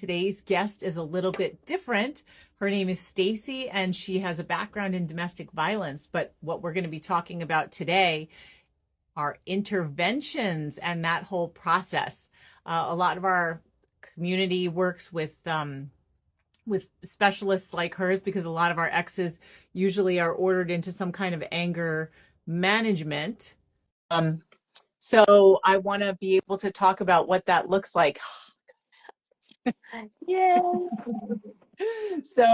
today's guest is a little bit different. Her name is Stacey, and she has a background in domestic violence. But what we're going to be talking about today are interventions and that whole process. A lot of our community works with specialists like hers because a lot of our exes usually are ordered into some kind of anger management. So I want to be able to talk about what that looks like. Yeah. So,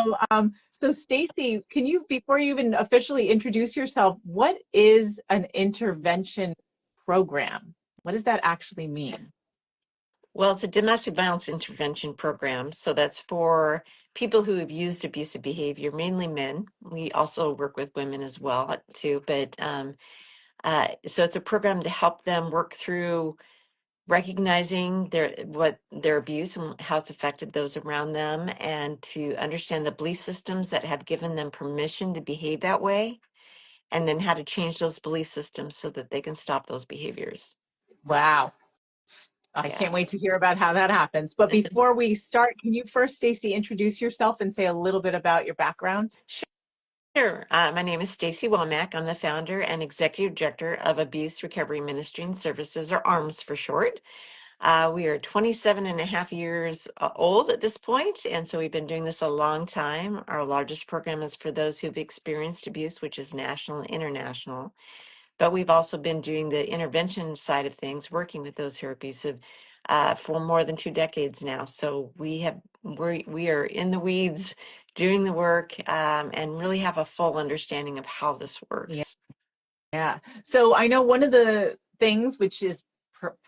so Stacey, can you, before you even officially introduce yourself, what is an intervention program? What does that actually mean? Well, it's a domestic violence intervention program. So that's for people who have used abusive behavior, mainly men. We also work with women as well, too. But so it's a program to help them work through recognizing their abuse and how it's affected those around them, and to understand the belief systems that have given them permission to behave that way, and then how to change those belief systems so that they can stop those behaviors. Wow. I Yeah. can't wait to hear about how that happens. But before we start, can you first, Stacey, introduce yourself and say a little bit about your background? Sure. My name is Stacey Womack. I'm the founder and executive director of Abuse Recovery Ministry and Services, or ARMS for short. We are 27 and a half years old at this point, and so we've been doing this a long time. Our largest program is for those who've experienced abuse, which is national and international. But we've also been doing the intervention side of things, working with those who are abusive for more than 2 decades now. So we are in the weeds, doing the work, and really have a full understanding of how this Yeah. works. Yeah. So I know one of the things which is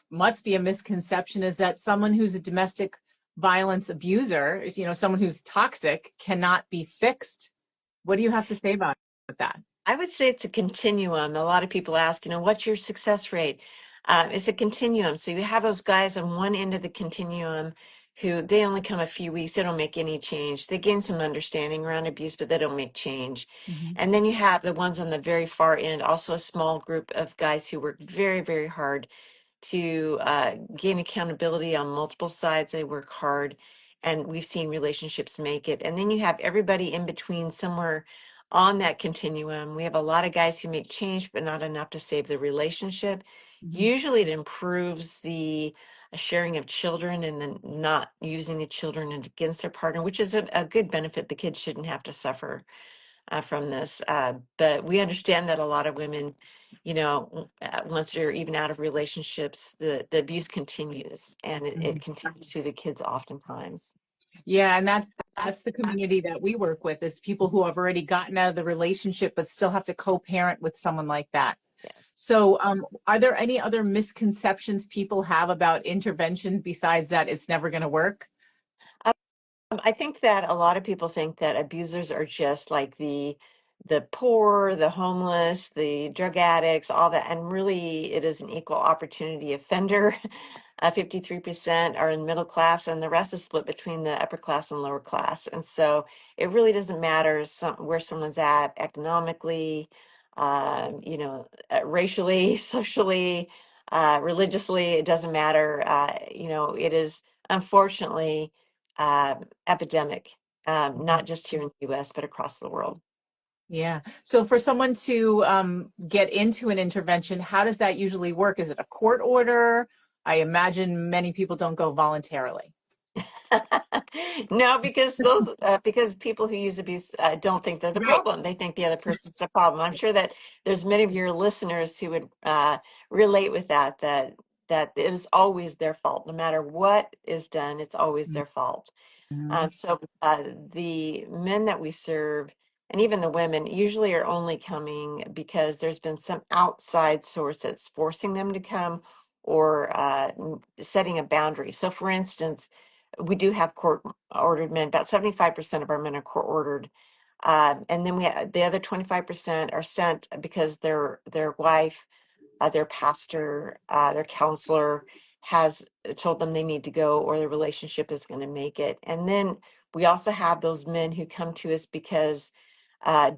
must be a misconception is that someone who's a domestic violence abuser is, someone who's toxic cannot be fixed. What do you have to say about that? I would say it's a continuum. A lot of people ask, what's your success rate? It's a continuum. So you have those guys on one end of the continuum who they only come a few weeks, they don't make any change. They gain some understanding around abuse, but they don't make change. Mm-hmm. And then you have the ones on the very far end, also a small group of guys who work very, very hard to gain accountability on multiple sides. They work hard, and we've seen relationships make it. And then you have everybody in between somewhere on that continuum. We have a lot of guys who make change, but not enough to save the relationship. Mm-hmm. Usually it improves the sharing of children and then not using the children against their partner, which is a good benefit. The kids shouldn't have to suffer from this. But we understand that a lot of women, once they're even out of relationships, the abuse continues, and it continues through the kids oftentimes. Yeah, and that's the community that we work with is people who have already gotten out of the relationship but still have to co-parent with someone like that. Yes. So, are there any other misconceptions people have about intervention besides that it's never going to work? I think that a lot of people think that abusers are just like the poor, the homeless, the drug addicts, all that, and really it is an equal opportunity offender. 53% are in middle class, and the rest is split between the upper class and lower class. And so it really doesn't matter where someone's at economically, racially, socially, religiously. It doesn't matter. It is unfortunately epidemic, not just here in the US, but across the world. Yeah. So for someone to get into an intervention, how does that usually work? Is it a court order? I imagine many people don't go voluntarily. No, because people who use abuse don't think they're the Right. problem. They think the other person's the problem. I'm sure that there's many of your listeners who would relate with that it is always their fault. No matter what is done, it's always their fault. Mhm. So the men that we serve, and even the women, usually are only coming because there's been some outside source that's forcing them to come, or setting a boundary. So, for instance, we do have court-ordered men. About 75% of our men are court-ordered. And then the other 25% are sent because their wife, their pastor, their counselor has told them they need to go, or the relationship is going to make it. And then we also have those men who come to us because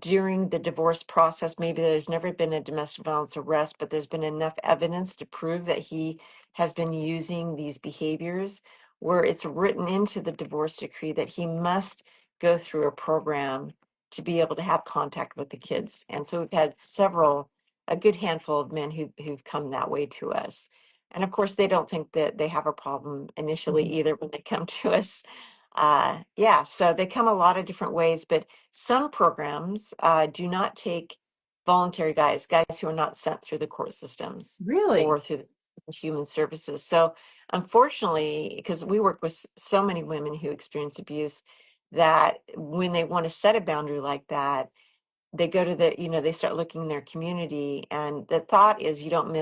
during the divorce process, maybe there's never been a domestic violence arrest, but there's been enough evidence to prove that he has been using these behaviors where it's written into the divorce decree that he must go through a program to be able to have contact with the kids. And so we've had a good handful of men who've come that way to us. And of course, they don't think that they have a problem initially Mhm. either when they come to us. Yeah, so they come a lot of different ways, but some programs do not take voluntary guys who are not sent through the court systems or Really? through the human services. So unfortunately, because we work with so many women who experience abuse, that when they want to set a boundary like that, they go to they start looking in their community, and the thought is you don't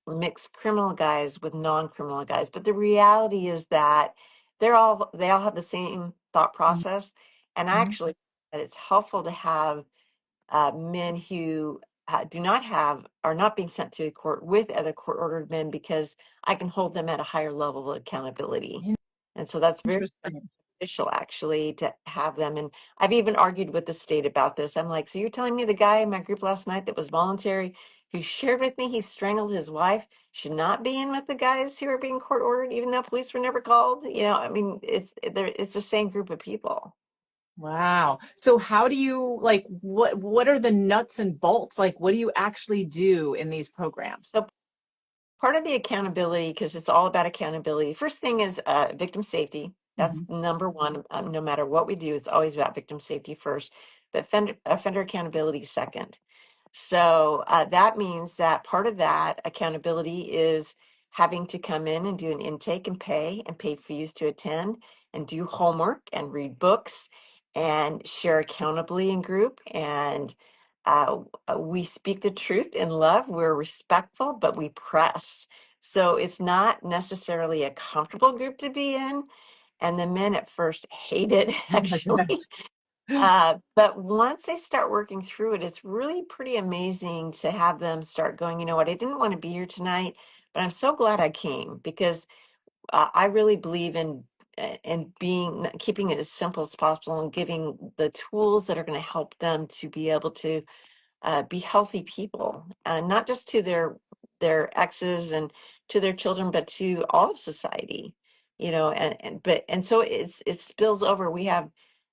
mix criminal guys with non-criminal guys. But the reality is that they all have the same thought process, and Mhm. actually, that it's helpful to have men who do not have are not being sent to court with other court-ordered men, because I can hold them at a higher level of accountability. And so that's very Interesting. beneficial, actually, to have them. And I've even argued with the state about this. I'm like, so you're telling me the guy in my group last night that was voluntary, who shared with me he strangled his wife, should not be in with the guys who are being court ordered, even though police were never called? I mean, it's the same group of people. Wow. So how do you like what are the nuts and bolts? Like what do you actually do in these programs? So part of the accountability, because it's all about accountability, first thing is victim safety. That's Mhm. number one. No matter what we do, it's always about victim safety first, but offender accountability second. So that means that part of that accountability is having to come in and do an intake and pay fees to attend and do homework and read books and share accountably in group. And we speak the truth in love. We're respectful, but we press. So it's not necessarily a comfortable group to be in. And the men at first hate it, actually. But once they start working through it, it's really pretty amazing to have them start going, you know what, I didn't want to be here tonight, but I'm so glad I came, because I really believe in keeping it as simple as possible and giving the tools that are going to help them to be able to be healthy people, not just to their exes and to their children, but to all of society. And so it spills over. We have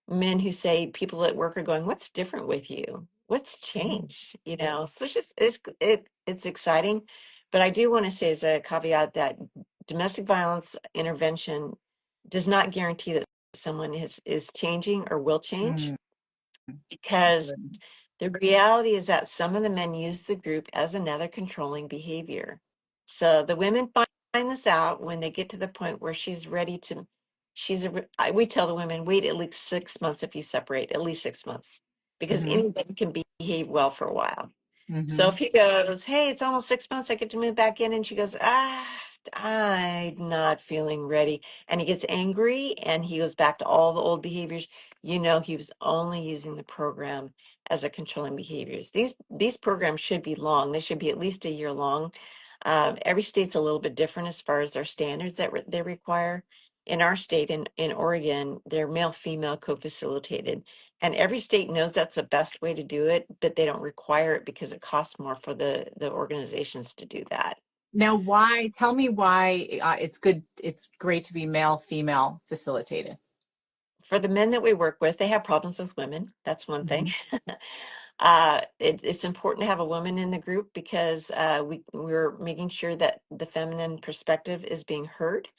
men who say, people at work are going, "What's different with you? What's Mhm. changed?" So it's exciting. But I do want to say as a caveat that domestic violence intervention does not guarantee that someone is changing or will change, Mm, because good. the reality is that some of the men use the group as another controlling behavior. So the women find this out when they get to the point where she's ready to, we tell the women, wait at least 6 months if you separate, at least 6 months, because Mhm. anybody can behave well for a while. So if Mhm. he goes, hey, it's almost 6 months, I get to move back in, and she goes, I'm not feeling ready, and he gets angry and he goes back to all the old behaviors, he was only using the program as a controlling behaviors. These programs should be long. They should be at least a year long. Every state's a little bit different as far as their standards that they require. In our state, in Oregon, they're male-female co-facilitated. And every state knows that's the best way to do it, but they don't require it because it costs more for the organizations to do that. Now why tell me why it's great to be male female facilitated. For the men that we work with, they have problems with women. That's one thing. Mhm. It's important to have a woman in the group, because we're making sure that the feminine perspective is being heard.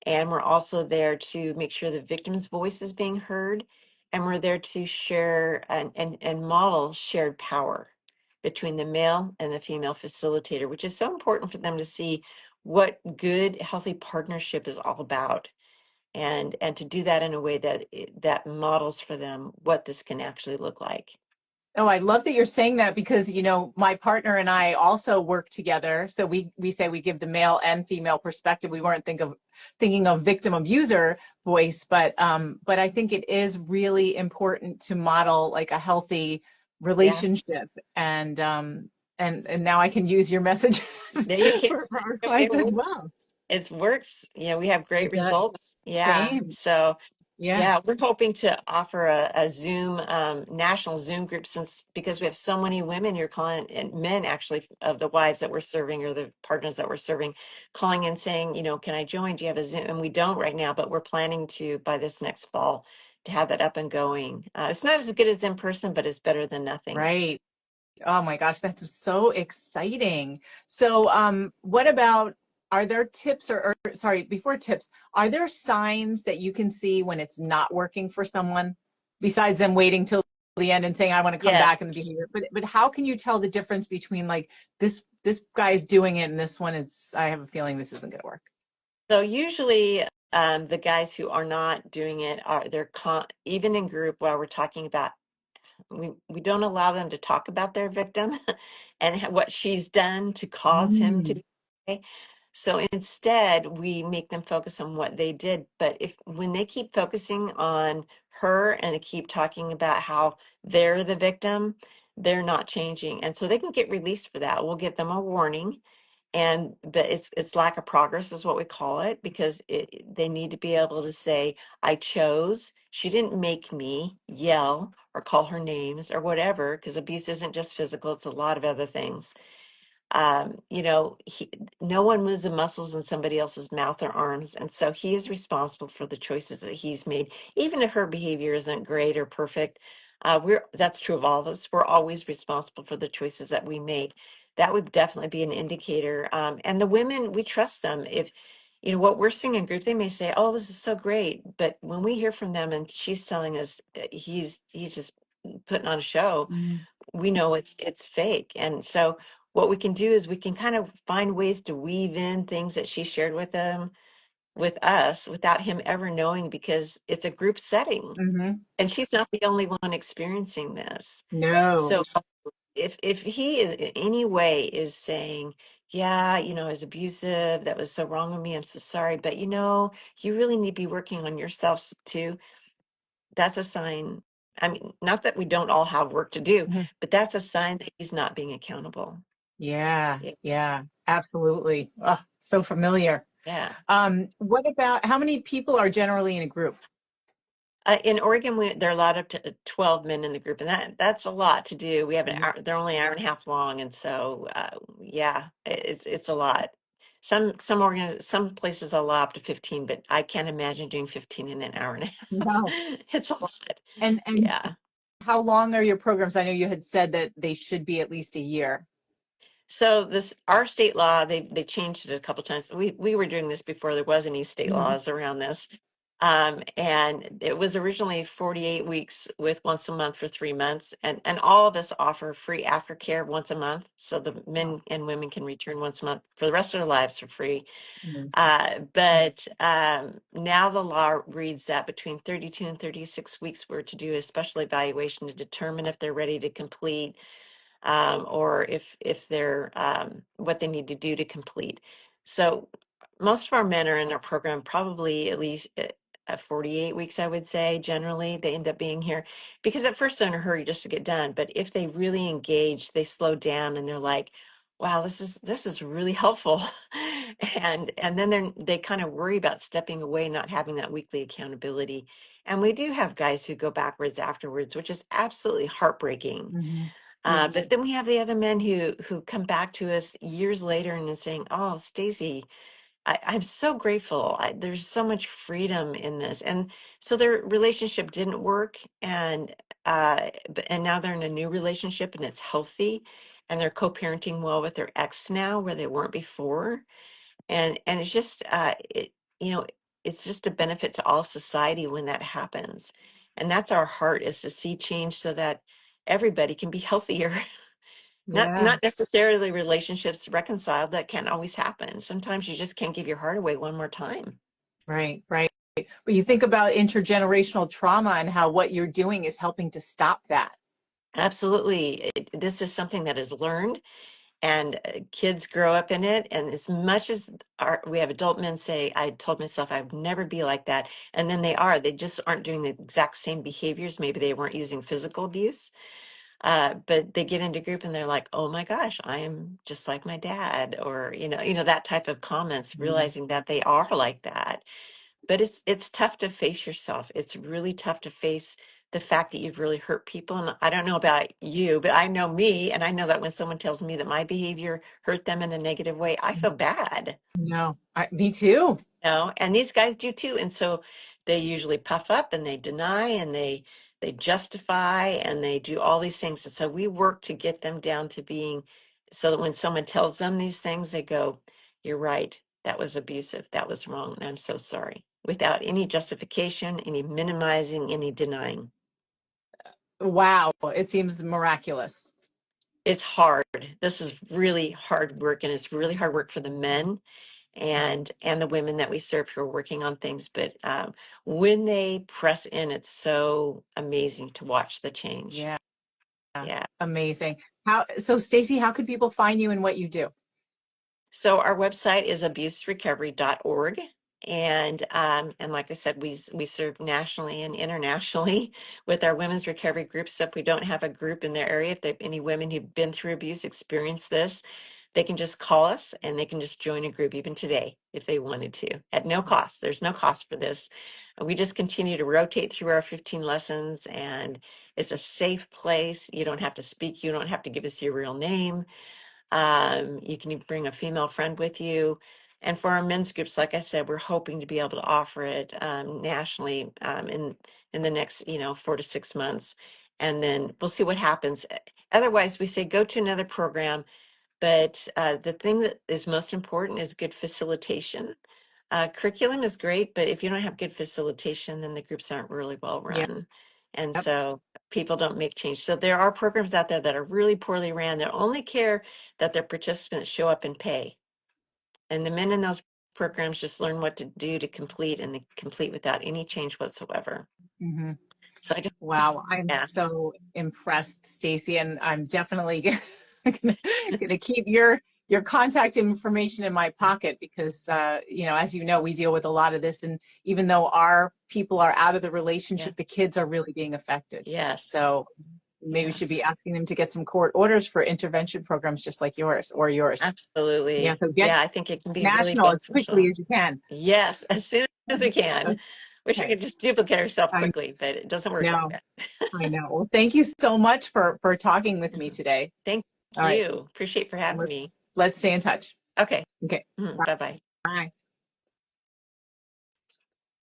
And we're also there to make sure the victim's voice is being heard. And we're there to share and model shared power between the male and the female facilitator, which is so important for them to see what good, healthy partnership is all about. And to do that in a way that models for them what this can actually look like. Oh, I love that you're saying that because, my partner and I also work together. So we say we give the male and female perspective. We weren't thinking of victim abuser voice, but I think it is really important to model like a healthy Yeah, relationship. And now I can use your message there you can. for our It clients as works. well. It works. Yeah, we have great It does. results. Yeah. Same. So Yeah. Yeah, we're hoping to offer a Zoom, national Zoom group since because we have so many women you're calling and men actually of the wives that we're serving or the partners that we're serving calling and saying, can I join? Do you have a Zoom? And we don't right now, but we're planning to by this next fall to have that up and going. It's not as good as in person, but it's better than nothing. Right. Oh my gosh, that's so exciting. So, what about, are there tips or sorry, before tips, are there signs that you can see when it's not working for someone besides them waiting till the end and saying, I want to come Yes. back in the behavior? But how can you tell the difference between like this guy's doing it and this one is, I have a feeling this isn't going to work. So usually, the guys who are not doing it are even in group while we're talking about we don't allow them to talk about their victim and what she's done to cause him to Mm, be okay. So instead, we make them focus on what they did. But if when they keep focusing on her and they keep talking about how they're the victim, they're not changing. And so they can get released for that. We'll give them a warning and but it's lack of progress is what we call it because they need to be able to say I chose, she didn't make me yell or call her names or whatever, because abuse isn't just physical, it's a lot of other things. No one moves the muscles in somebody else's mouth or arms, and so he is responsible for the choices that he's made, even if her behavior isn't great or perfect. We're That's true of all of us. We're always responsible for the choices that we make. That would definitely be an indicator. And the women, we trust them. If what we're seeing in group, they may say, "Oh, this is so great," but when we hear from them and she's telling us he's just putting on a show, mm, we know it's fake. And so what we can do is we can kind of find ways to weave in things that she shared with us without him ever knowing because it's a group setting hmm. and she's not the only one experiencing this. No. So if he in any way is saying, yeah, it's abusive, that was so wrong with me, I'm so sorry, but you really need to be working on yourself too, that's a sign. I mean, not that we don't all have work to do, Mhm. but that's a sign that he's not being accountable. Yeah, Yeah. yeah, absolutely. Oh, so familiar. Yeah. What about how many people are generally in a group? In Oregon, they're allowed up to 12 men in the group, and that's a lot to do. We have an Mhm. hour, they're only an hour and a half long, and so yeah, it's a lot. Some places allow up to 15, but I can't imagine doing 15 in an hour and a half. No. It's a lot. And Yeah. how long are your programs? I know you had said that they should be at least a year. So this our state law, they changed it a couple times. We were doing this before there was any state Mhm. laws around this. And it was originally 48 weeks with once a month for 3 months. And all of us offer free aftercare once a month. So the men and women can return once a month for the rest of their lives for free. Mhm. But now the law reads that between 32 and 36 weeks, we're to do a special evaluation to determine if they're ready to complete, or if they're what they need to do to complete. So most of our men are in our program probably at least at 48 weeks, I would say. Generally, they end up being here because at first they're in a hurry just to get done. But if they really engage, they slow down and they're like, "Wow, this is really helpful," and then they kind of worry about stepping away, not having that weekly accountability. And we do have guys who go backwards afterwards, which is absolutely heartbreaking. Mhm. But then we have the other men who come back to us years later and is saying, "Oh, Stacey, I'm so grateful. There's so much freedom in this." And so their relationship didn't work, and now they're in a new relationship and it's healthy, and they're co-parenting well with their ex now, where they weren't before. And it's just you know it's just a benefit to all society when that happens. And that's our heart, is to see change so that everybody can be healthier. not Yeah, not necessarily relationships reconciled, that can't always happen. Sometimes you just can't give your heart away one more time. right, right. But you think about intergenerational trauma and how what you're doing is helping to stop that. Absolutely. This is something that is learned, and kids grow up in it. And as much as we have adult men say, I told myself I would never be like that, and then they just aren't doing the exact same behaviors. Maybe they weren't using physical abuse, but they get into group and they're like, oh my gosh, I am just like my dad, or that type of comments, Mhm. realizing that they are like that. but it's tough to face yourself. It's really tough to face the fact that you've really hurt people. And I don't know about you, but I know me, and I know that when someone tells me that my behavior hurt them in a negative way, I feel bad. No, me too. Know, and these guys do too. And so they usually puff up and they deny and they justify and they do all these things. And so we work to get them down to being so that when someone tells them these things, they go, "You're right. That was abusive. That was wrong. And I'm so sorry." Without any justification, any minimizing, any denying. Wow, it seems miraculous. It's hard. This is really hard work, and it's really hard work for the men and the women that we serve who are working on things. But when they press in, it's so amazing to watch the change. Yeah, Yeah. amazing. So Stacey, how could people find you and what you do? So our website is abuserecovery.org. And like I said, we serve nationally and internationally with our women's recovery groups. So if we don't have a group in their area, if there any women who've been through abuse experience this, they can just call us and they can just join a group even today if they wanted to at no cost. There's no cost for this. We just continue to rotate through our 15 lessons, and it's a safe place. You don't have to speak. You don't have to give us your real name. You can even bring a female friend with you. And for our men's groups, like I said, we're hoping to be able to offer it nationally in the next 4 to 6 months, and then we'll see what happens. Otherwise, we say go to another program. But the thing that is most important is good facilitation. Curriculum is great, but if you don't have good facilitation, then the groups aren't really well Yep. run. And so people don't make change. So there are programs out there that are really poorly ran that only care that their participants show up and pay. And the men in those programs just learn what to do to complete, and they complete without any change whatsoever. Mm-hmm. So I just, Wow, I'm yeah, so impressed, Stacey, and I'm definitely gonna keep your contact information in my pocket because as you know, we deal with a lot of this, and even though our people are out of the yeah, relationship, the kids are really being affected. yes, So maybe we yeah, should be asking them to get some court orders for intervention programs just like yours or yours. Yeah, absolutely. so get Yeah, I think it can be really national as quickly beneficial. as you can. Yes, as soon as we can. Wish I Okay, could just duplicate ourselves I quickly, but it doesn't work like know, that. I know. Well, thank you so much for talking with me Mhm. today. Thank All right. you. Appreciate for having Let's me. let's stay in touch. Okay. Okay. Bye bye. Bye.